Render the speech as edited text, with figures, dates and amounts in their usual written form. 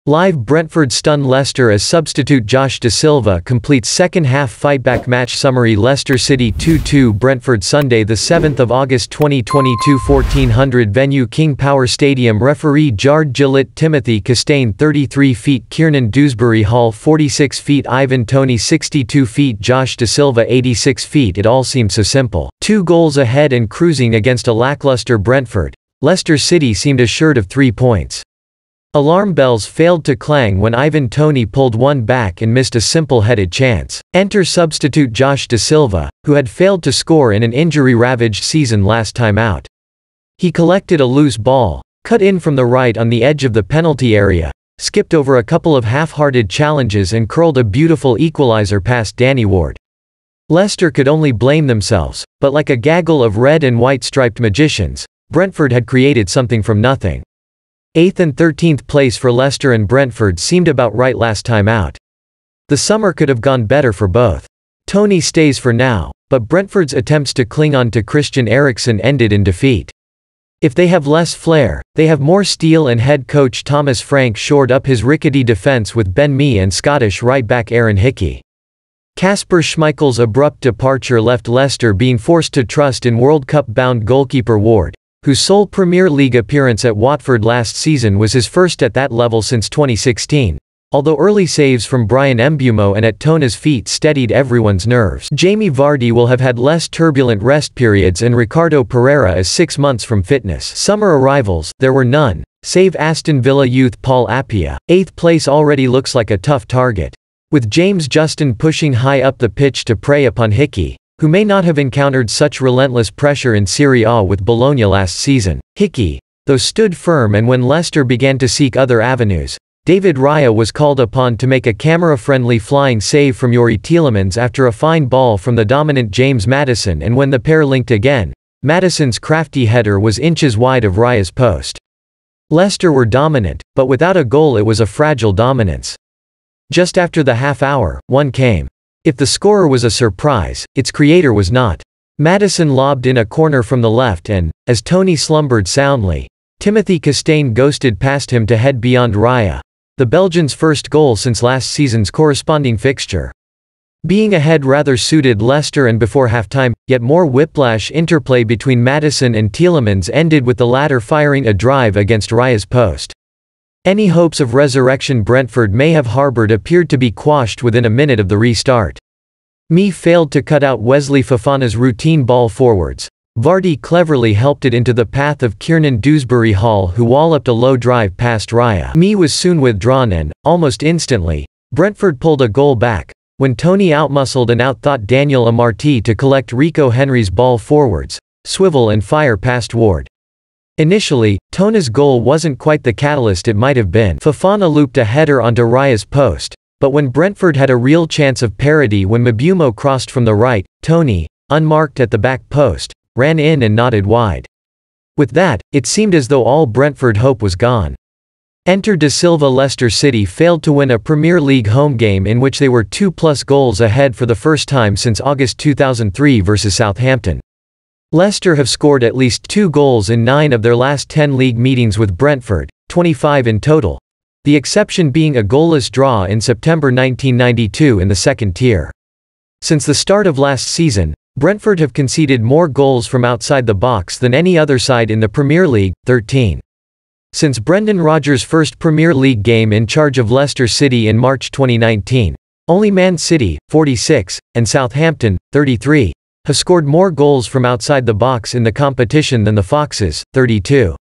Live Brentford stun Leicester as substitute Josh Dasilva completes second half fightback match summary. Leicester City 2-2 Brentford Sunday the 7th of August 2022 1400 VenueKing Power Stadium. RefereeJarred Gillett, Timothy Castagne 33 feet, Kiernan Dewsbury-Hall 46 feet, Ivan Toney 62 feet, Josh Dasilva 86 feet. It all seemed so simple. 2 goals ahead and cruising against a lacklustre Brentford, Leicester City seemed assured of 3 points. Alarm bells failed to clang when Ivan Toney pulled one back and missed a simple-headed chance. Enter substitute Josh Dasilva, who had failed to score in an injury-ravaged season last time out. He collected a loose ball, cut in from the right on the edge of the penalty area, skipped over a couple of half-hearted challenges and curled a beautiful equaliser past Danny Ward. Leicester could only blame themselves, but like a gaggle of red and white striped magicians, Brentford had created something from nothing. 8th and 13th place for Leicester and Brentford seemed about right last time out. The summer could have gone better for both. Toney stays for now, but Brentford's attempts to cling on to Christian Eriksen ended in defeat. If they have less flair, they have more steel, and head coach Thomas Frank shored up his rickety defence with Ben Mee and Scottish right-back Aaron Hickey. Kasper Schmeichel's abrupt departure left Leicester being forced to trust in World Cup-bound goalkeeper Ward, whose sole Premier League appearance at Watford last season was his first at that level since 2016, although early saves from Bryan Mbeumo and at Tona's feet steadied everyone's nerves. Jamie Vardy will have had less turbulent rest periods, and Ricardo Pereira is 6 months from fitness. Summer arrivals, there were none, save Aston Villa youth Paul Appiah. 8th place already looks like a tough target, with James Justin pushing high up the pitch to prey upon Hickey, who may not have encountered such relentless pressure in Serie A with Bologna last season. Hickey, though, stood firm, and when Leicester began to seek other avenues, David Raya was called upon to make a camera-friendly flying save from Youri Tielemans after a fine ball from the dominant James Maddison, and when the pair linked again, Maddison's crafty header was inches wide of Raya's post. Leicester were dominant, but without a goal. It was a fragile dominance. Just after the half-hour, one came. If the scorer was a surprise, its creator was not. Maddison lobbed in a corner from the left and, as Toney slumbered soundly, Timothy Castagne ghosted past him to head beyond Raya, the Belgian's first goal since last season's corresponding fixture. Being ahead rather suited Leicester, and before halftime, yet more whiplash interplay between Maddison and Tielemans ended with the latter firing a drive against Raya's post. Any hopes of resurrection Brentford may have harbored appeared to be quashed within a minute of the restart. Mee failed to cut out Wesley Fofana's routine ball forwards. Vardy cleverly helped it into the path of Kiernan Dewsbury-Hall, who walloped a low drive past Raya. Mee was soon withdrawn and, almost instantly, Brentford pulled a goal back, when Toney outmuscled and outthought Daniel Amartey to collect Rico Henry's ball forwards, swivel and fire past Ward. Initially, Tona's goal wasn't quite the catalyst it might have been. Fofana looped a header onto Raya's post, but when Brentford had a real chance of parity when Mbeumo crossed from the right, Toney, unmarked at the back post, ran in and nodded wide. With that, it seemed as though all Brentford hope was gone. Enter Dasilva. Leicester City failed to win a Premier League home game in which they were 2+ goals ahead for the first time since August 2003 versus Southampton. Leicester have scored at least 2 goals in 9 of their last 10 league meetings with Brentford, 25 in total, the exception being a goalless draw in September 1992 in the second tier. Since the start of last season, Brentford have conceded more goals from outside the box than any other side in the Premier League, 13. Since Brendan Rodgers' first Premier League game in charge of Leicester City in March 2019, only Man City, 46, and Southampton, 33, have scored more goals from outside the box in the competition than the Foxes, 32.